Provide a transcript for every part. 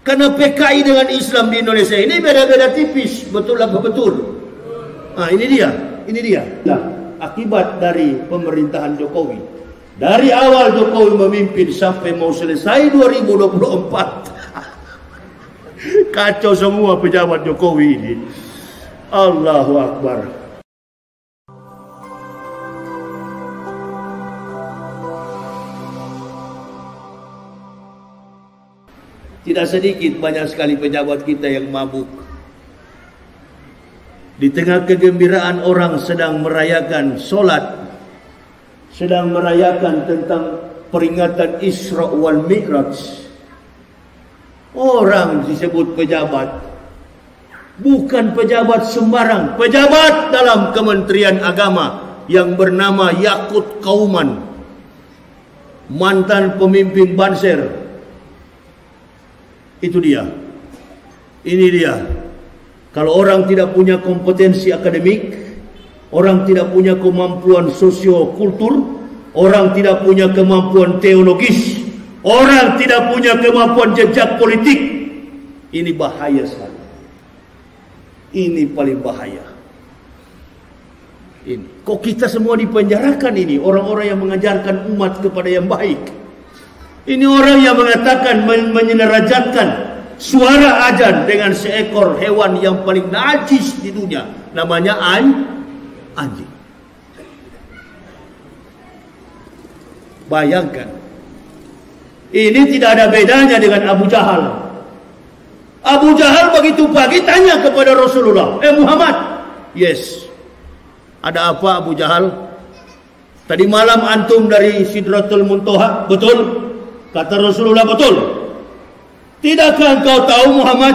Karena PKI dengan Islam di Indonesia ini beda-beda tipis. Betul apa betul? Nah, ini dia. Nah, akibat dari pemerintahan Jokowi. Dari awal Jokowi memimpin sampai mau selesai 2024. Kacau semua pejabat Jokowi ini. Allahu Akbar. Tidak sedikit, banyak sekali pejabat kita yang mabuk. Di tengah kegembiraan orang sedang merayakan solat, sedang merayakan tentang peringatan Isra wal Mi'raj, orang disebut pejabat. Bukan pejabat sembarang, pejabat dalam Kementerian Agama yang bernama Yakut Kauman, mantan pemimpin Banser. Itu dia. Ini dia. Kalau orang tidak punya kompetensi akademik, orang tidak punya kemampuan sosiokultur, orang tidak punya kemampuan teologis, orang tidak punya kemampuan jejak politik, ini bahaya sekali. Ini paling bahaya. Ini. Kok kita semua dipenjarakan ini? Orang-orang yang mengajarkan umat kepada yang baik. Ini orang yang mengatakan, menyenerajatkan suara azan dengan seekor hewan yang paling najis di dunia. Namanya anjing. Bayangkan. Ini tidak ada bedanya dengan Abu Jahal. Abu Jahal begitu pagi tanya kepada Rasulullah, Muhammad, yes, ada apa Abu Jahal? Tadi malam antum dari Sidratul Muntaha, betul? Kata Rasulullah, betul. Tidakkah engkau tahu Muhammad,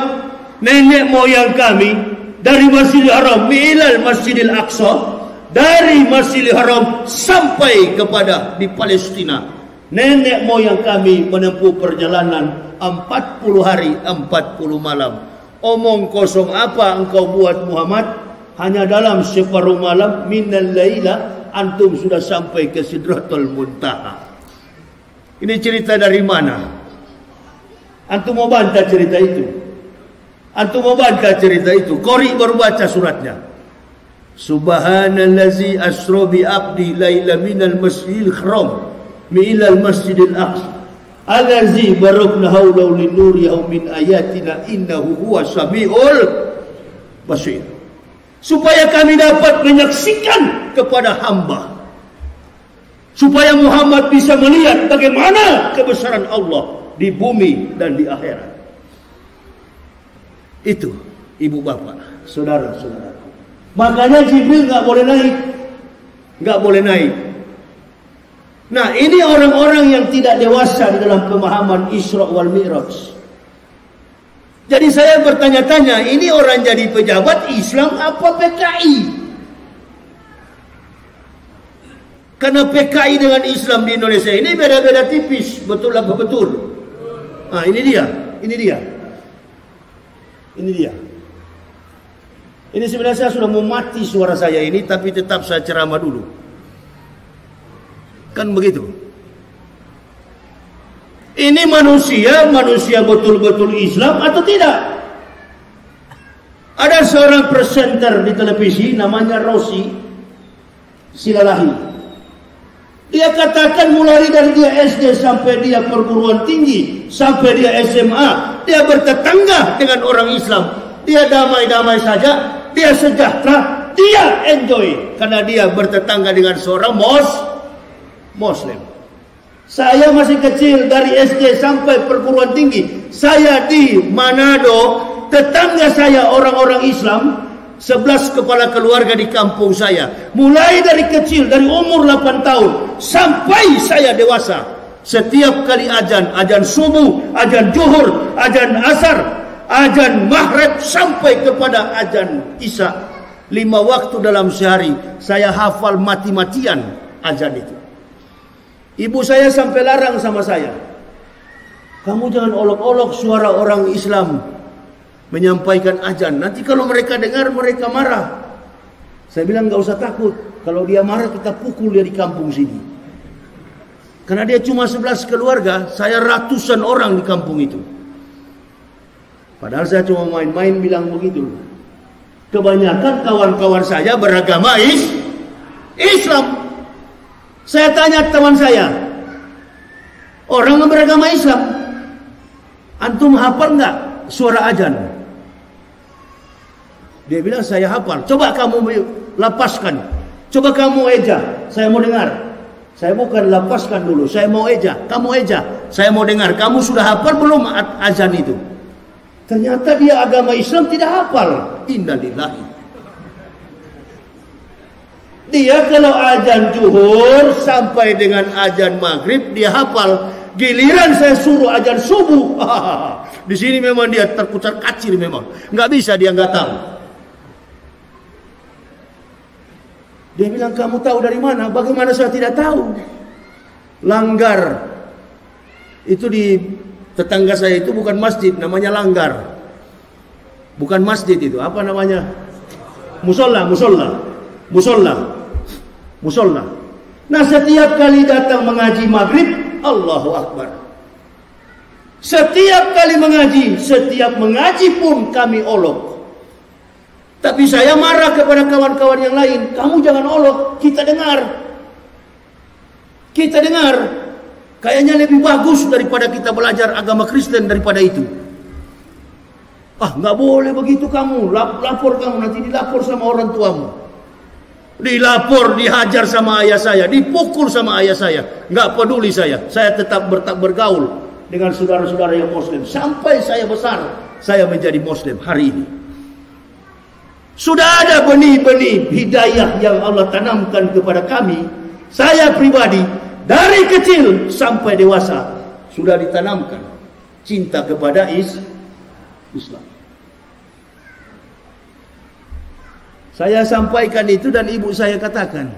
nenek moyang kami dari Masjidil Haram ilal Masjidil Aqsa, dari Masjidil Haram sampai kepada di Palestina, nenek moyang kami menempuh perjalanan 40 hari 40 malam. Omong kosong apa engkau buat Muhammad? Hanya dalam separuh malam minal laila antum sudah sampai ke Sidratul Muntaha. Ini cerita dari mana? Antum mau bantah cerita itu? Antum mau bantah cerita itu? Qori baru baca suratnya. Subhanallazi asra bi abdi laila minal masjidil haram ilal masjidil aqsa allazi barakna hawlahu linuriyahu min ayatina innahu huwas samiul basir. Supaya kami dapat menyaksikan kepada hamba, supaya Muhammad bisa melihat bagaimana kebesaran Allah di bumi dan di akhirat. Itu ibu bapak, saudara-saudara. Makanya Jibril nggak boleh naik, nggak boleh naik. Nah, ini orang-orang yang tidak dewasa di dalam pemahaman Isra wal Mi'raj. Jadi saya bertanya-tanya, ini orang jadi pejabat Islam apa PKI? Karena PKI dengan Islam di Indonesia ini beda-beda tipis. Betul apa betul? Nah, ini dia. Ini sebenarnya saya sudah mau mati suara saya ini, tapi tetap saya ceramah dulu. Kan begitu. Ini manusia betul-betul Islam atau tidak? Ada seorang presenter di televisi namanya Rosi Silalahi. Dia katakan mulai dari dia SD sampai dia perguruan tinggi, sampai dia SMA, dia bertetangga dengan orang Islam. Dia damai-damai saja, dia sejahtera, dia enjoy karena dia bertetangga dengan seorang Muslim. Saya masih kecil, dari SD sampai perguruan tinggi, saya di Manado, tetangga saya orang-orang Islam, 11 kepala keluarga di kampung saya. Mulai dari kecil, dari umur 8 tahun sampai saya dewasa, setiap kali azan subuh, azan zuhur, azan asar, azan maghrib sampai kepada azan isya, 5 waktu dalam sehari saya hafal mati-matian azan itu. Ibu saya sampai larang sama saya, kamu jangan olok-olok suara orang Islam menyampaikan azan. Nanti kalau mereka dengar, mereka marah. Saya bilang gak usah takut. Kalau dia marah, kita pukul dia di kampung sini. Karena dia cuma 11 keluarga, saya ratusan orang di kampung itu. Padahal saya cuma main-main bilang begitu. Kebanyakan kawan-kawan saya beragama Islam. Saya tanya teman saya, orang yang beragama Islam, antum hafal nggak suara azan? Dia bilang saya hafal. Coba kamu lapaskan. Coba kamu eja. Saya mau dengar. Saya bukan lapaskan dulu. Saya mau eja. Kamu eja. Saya mau dengar. Kamu sudah hafal belum azan itu? Ternyata dia agama Islam tidak hafal. Innalillahi. Dia kalau azan zuhur sampai dengan azan maghrib dia hafal. Giliran saya suruh azan subuh, di sini memang dia terkucar kacir memang. Nggak bisa, dia nggak tahu. Dia bilang, kamu tahu dari mana? Bagaimana saya tidak tahu? Langgar. Itu di tetangga saya itu bukan masjid, namanya langgar. Bukan masjid itu, apa namanya? Musola. Nah, setiap kali datang mengaji maghrib, Allahu Akbar. Setiap kali mengaji, setiap mengaji pun kami olok. Tapi saya marah kepada kawan-kawan yang lain. Kamu jangan olok, kita dengar. Kita dengar. Kayaknya lebih bagus daripada kita belajar agama Kristen daripada itu. Nggak boleh begitu kamu. Lapor kamu, nanti dilapor sama orang tuamu. Dilapor, dihajar sama ayah saya, dipukul sama ayah saya. Nggak peduli saya tetap bergaul dengan saudara-saudara yang Muslim. Sampai saya besar, saya menjadi Muslim hari ini. Sudah ada benih-benih hidayah yang Allah tanamkan kepada kami. Saya pribadi, dari kecil sampai dewasa, sudah ditanamkan cinta kepada Islam. Saya sampaikan itu dan ibu saya katakan,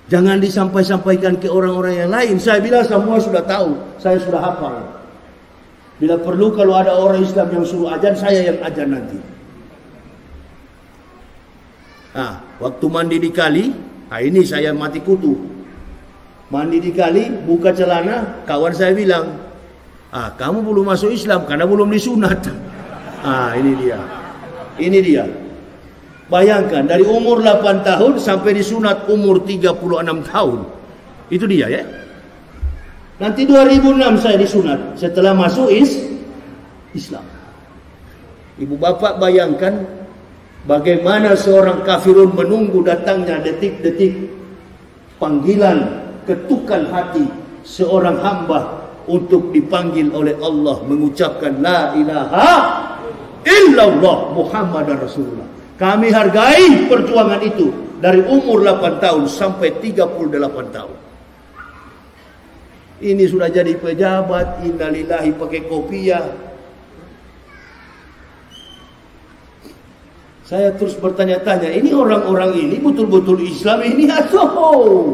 jangan disampaikan ke orang-orang yang lain. Saya bilang semua sudah tahu, saya sudah hafal. Bila perlu kalau ada orang Islam yang suruh ajan, saya yang ajan nanti. Waktu mandi di kali, ini saya mati kutu. Mandi di kali, buka celana, kawan saya bilang, kamu belum masuk Islam karena belum disunat. Ini dia. Bayangkan dari umur 8 tahun sampai disunat umur 36 tahun. Itu dia ya. Nanti 2006 saya disunat setelah masuk Islam. Ibu bapak bayangkan bagaimana seorang kafirun menunggu datangnya detik-detik panggilan, ketukan hati seorang hamba untuk dipanggil oleh Allah mengucapkan la ilaha illallah Muhammadar Rasulullah. Kami hargai perjuangan itu dari umur 8 tahun sampai 38 tahun. Ini sudah jadi pejabat, innalillahi, pakai kopiah. Saya terus bertanya-tanya, ini orang-orang ini betul-betul Islam ini atau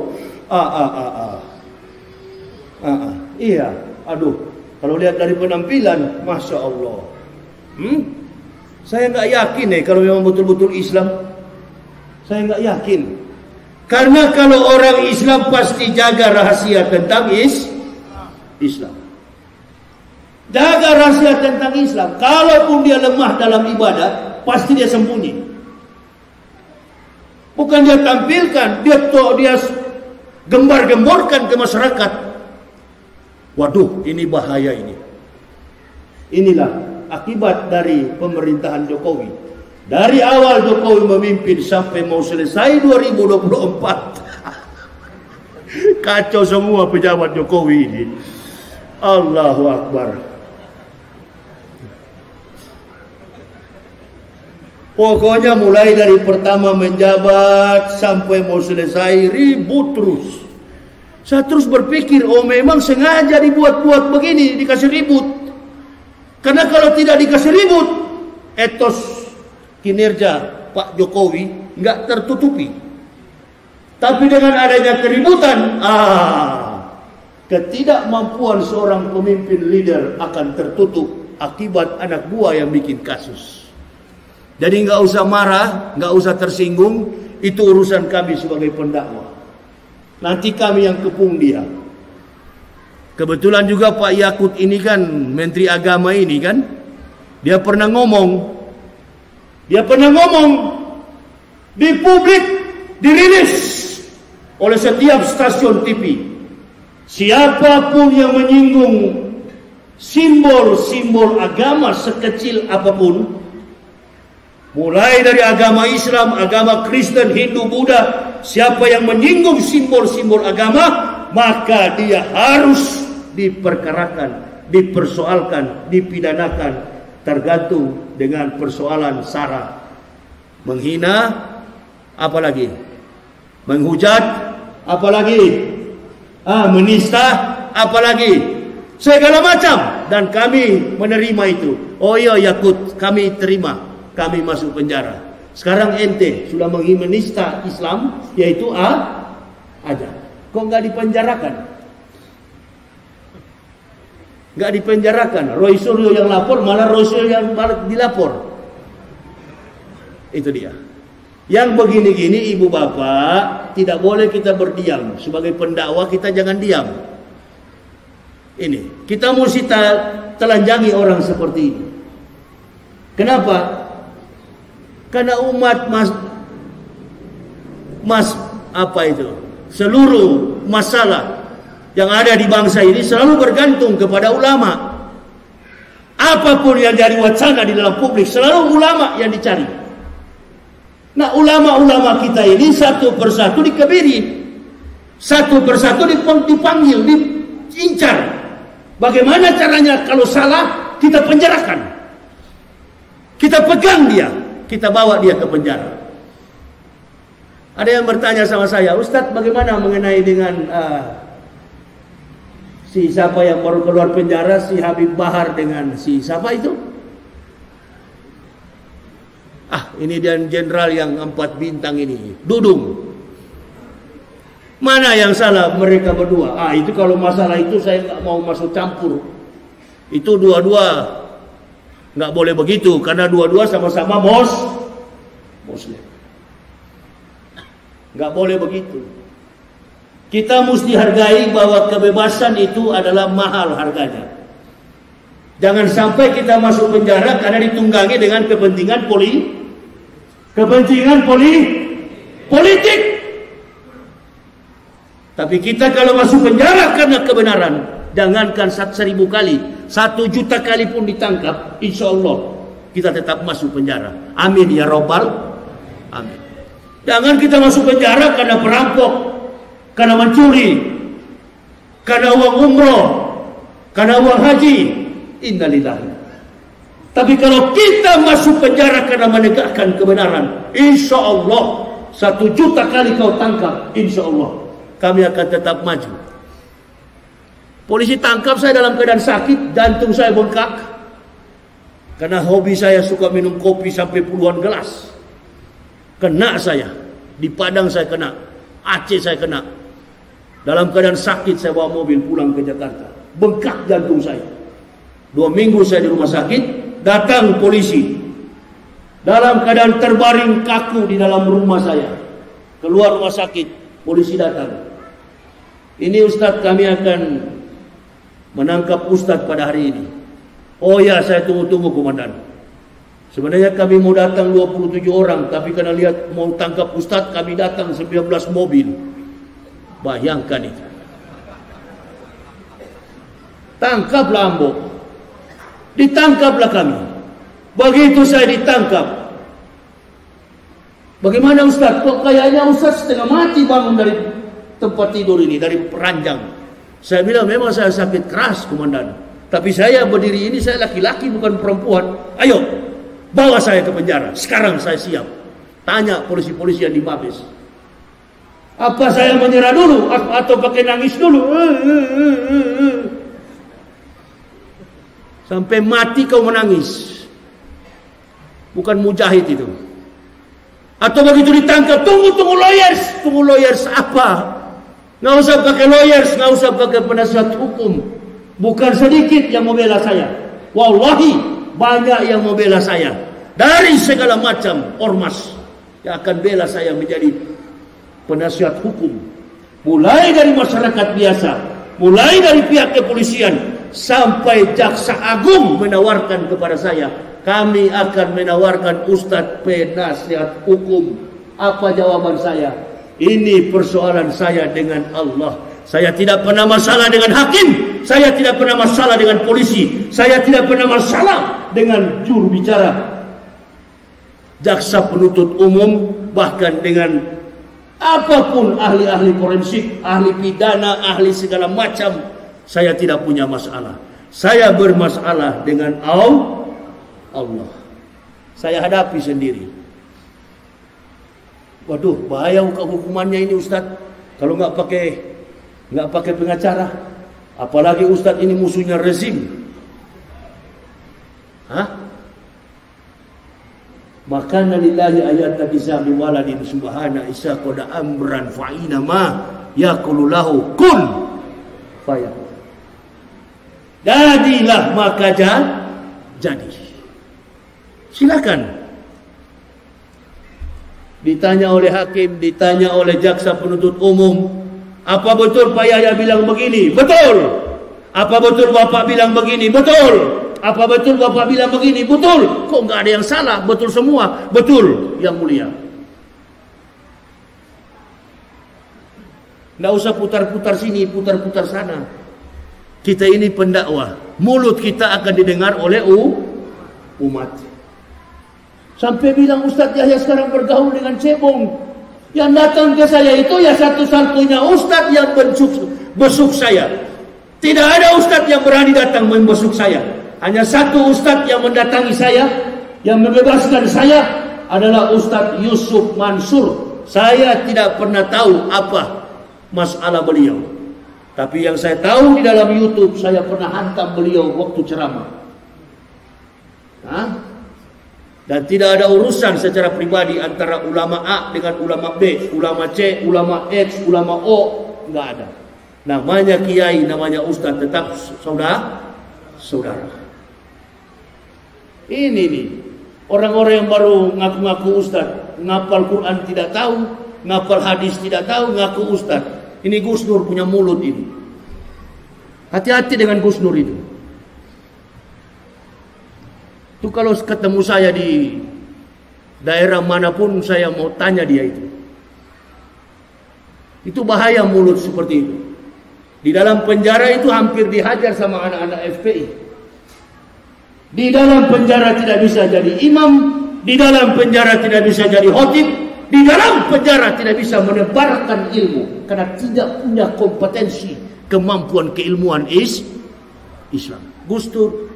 iya, aduh, kalau lihat dari penampilan, Masya Allah. Saya nggak yakin kalau memang betul-betul Islam. Saya nggak yakin. Karena kalau orang Islam pasti jaga rahasia tentang Islam. Jaga rahasia tentang Islam. Kalaupun dia lemah dalam ibadah, pasti dia sembunyi. Bukan dia tampilkan, dia gembar-gemborkan ke masyarakat. Waduh, ini bahaya ini. Inilah akibat dari pemerintahan Jokowi. Dari awal Jokowi memimpin sampai mau selesai 2024. Kacau semua pejabat Jokowi ini. Allahu Akbar. Pokoknya mulai dari pertama menjabat sampai mau selesai ribut terus. Saya terus berpikir, memang sengaja dibuat-buat begini, dikasih ribut. Karena kalau tidak dikasih ribut, etos kinerja Pak Jokowi nggak tertutupi. Tapi dengan adanya keributan, ketidakmampuan seorang pemimpin leader akan tertutup akibat anak buah yang bikin kasus. Jadi nggak usah marah, nggak usah tersinggung, itu urusan kami sebagai pendakwah. Nanti kami yang kepung dia. Kebetulan juga Pak Yakut ini kan, Menteri Agama ini kan, dia pernah ngomong di publik, dirilis oleh setiap stasiun TV. Siapapun yang menyinggung simbol-simbol agama sekecil apapun, mulai dari agama Islam, agama Kristen, Hindu, Buddha, siapa yang menyinggung simbol-simbol agama, maka dia harus diperkarakan, dipersoalkan, dipidanakan, tergantung dengan persoalan sara. Menghina, apalagi menghujat, apalagi menista, apalagi segala macam. Dan kami menerima itu. Oh iya Yakut, kami terima, kami masuk penjara. Sekarang ente sudah menista Islam, yaitu ada. Kok nggak dipenjarakan? Nggak dipenjarakan. Roy Suryo yang lapor, malah Roy Suryo yang dilapor. Itu dia. Yang begini-gini ibu bapak, tidak boleh kita berdiam. Sebagai pendakwa kita jangan diam. Ini, kita mesti telanjangi orang seperti ini. Kenapa? Karena umat seluruh masalah yang ada di bangsa ini selalu bergantung kepada ulama. Apapun yang jadi wacana di dalam publik, selalu ulama yang dicari. Nah, ulama-ulama kita ini satu persatu dikebiri, satu persatu dipanggil, diincar. Bagaimana caranya? Kalau salah, kita penjarakan, kita pegang dia, kita bawa dia ke penjara. Ada yang bertanya sama saya, Ustadz, bagaimana mengenai dengan si siapa yang baru keluar penjara, si Habib Bahar dengan si siapa itu? Ini dan jenderal yang 4 bintang ini, Dudung. Mana yang salah mereka berdua? Itu kalau masalah itu saya nggak mau masuk campur. Itu dua-dua nggak boleh begitu, karena dua-dua sama-sama Muslim. Nggak boleh begitu. Kita mesti hargai bahwa kebebasan itu adalah mahal harganya. Jangan sampai kita masuk penjara karena ditunggangi dengan kepentingan politik. Tapi kita kalau masuk penjara karena kebenaran, jangankan 1.000 kali, 1 juta kali pun ditangkap, insya Allah kita tetap masuk penjara. Amin ya Rabbal amin. Jangan kita masuk penjara karena perampok, karena mencuri, karena uang umroh, karena uang haji. Innalillahi. Tapi kalau kita masuk penjara karena menegakkan kebenaran, insya Allah 1 juta kali kau tangkap, insya Allah kami akan tetap maju. Polisi tangkap saya dalam keadaan sakit, jantung saya bengkak, karena hobi saya suka minum kopi sampai puluhan gelas. Kena saya, di Padang saya kena, Aceh saya kena. Dalam keadaan sakit saya bawa mobil pulang ke Jakarta, bengkak jantung saya. 2 minggu saya di rumah sakit, datang polisi dalam keadaan terbaring kaku di dalam rumah saya. Keluar rumah sakit, polisi datang. Ini Ustadz, kami akan menangkap Ustadz pada hari ini. Oh ya, saya tunggu-tunggu komandan. Sebenarnya kami mau datang 27 orang, tapi karena lihat mau tangkap Ustadz, kami datang 19 mobil. Bayangkan itu. Tangkaplah Ambo. Ditangkaplah kami. Begitu saya ditangkap, bagaimana Ustadz? Kok kayaknya Ustadz setengah mati bangun dari tempat tidur ini, dari peranjang. Saya bilang memang saya sakit keras komandan, tapi saya berdiri ini, saya laki-laki bukan perempuan. Ayo bawa saya ke penjara, sekarang saya siap. Tanya polisi-polisi yang di Mabes, apa saya menyerah dulu atau pakai nangis dulu? Sampai mati kau menangis, bukan mujahid itu. Atau begitu ditangkap, tunggu lawyers apa? Nggak usah pakai lawyers, nggak usah pakai penasihat hukum. Bukan sedikit yang membela saya. Wallahi banyak yang membela saya. Dari segala macam ormas yang akan bela saya menjadi penasihat hukum. Mulai dari masyarakat biasa, mulai dari pihak kepolisian sampai Jaksa Agung menawarkan kepada saya, kami akan menawarkan Ustadz penasihat hukum. Apa jawaban saya? Ini persoalan saya dengan Allah. Saya tidak pernah masalah dengan hakim, saya tidak pernah masalah dengan polisi, saya tidak pernah masalah dengan juru bicara, jaksa penuntut umum, bahkan dengan apapun ahli-ahli forensik, ahli pidana, ahli segala macam. Saya tidak punya masalah. Saya bermasalah dengan Allah. Saya hadapi sendiri. Waduh, bahaya hukumannya ini Ustaz. Kalau nggak pakai pengacara. Apalagi Ustaz ini musuhnya rezim. Makana lillahi ayatan bizami waladin subhana isa qada amran fa'ina ma yaqulu lahu kun fayakun. Jadilah maka jadi. Silakan. Ditanya oleh hakim, ditanya oleh jaksa penuntut umum, apa betul Pak Yahya bilang begini? Betul. Apa betul Bapak bilang begini? Betul. Apa betul Bapak bilang begini? Betul. Kok nggak ada yang salah? Betul semua. Betul, Yang Mulia. Nggak usah putar-putar sini, putar-putar sana. Kita ini pendakwah. Mulut kita akan didengar oleh umat. Sampai bilang Ustadz Yahya sekarang bergaul dengan cebong. Yang datang ke saya itu ya satu-satunya Ustadz yang besuk saya. Tidak ada Ustadz yang berani datang membesuk saya. Hanya satu Ustadz yang mendatangi saya, yang membebaskan saya adalah Ustadz Yusuf Mansur. Saya tidak pernah tahu apa masalah beliau. Tapi yang saya tahu di dalam YouTube, saya pernah hantam beliau waktu ceramah. Dan tidak ada urusan secara pribadi antara ulama A dengan ulama B, ulama C, ulama X, ulama O. Enggak ada. Namanya kiai, namanya ustaz, tetap saudara. Ini nih, orang-orang yang baru ngaku-ngaku ustaz, ngapal Quran tidak tahu, ngapal hadis tidak tahu, ngaku ustaz. Ini Gus Nur punya mulut ini. Hati-hati dengan Gus Nur itu. Itu kalau ketemu saya di daerah manapun, saya mau tanya dia itu. Itu bahaya mulut seperti itu. Di dalam penjara itu hampir dihajar sama anak-anak FPI. Di dalam penjara tidak bisa jadi imam, di dalam penjara tidak bisa jadi khotib, di dalam penjara tidak bisa menebarkan ilmu karena tidak punya kompetensi, kemampuan keilmuan Islam. Gus Dur,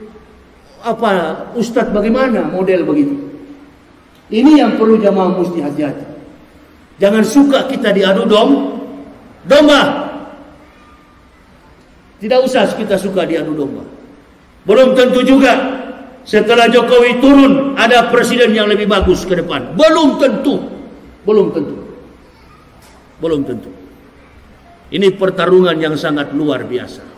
apa Ustadz bagaimana model begitu? Ini yang perlu jamaah mesti hati-hati. Jangan suka kita diadu domba. Tidak usah kita suka diadu domba. Belum tentu juga setelah Jokowi turun ada presiden yang lebih bagus ke depan. Belum tentu. Ini pertarungan yang sangat luar biasa.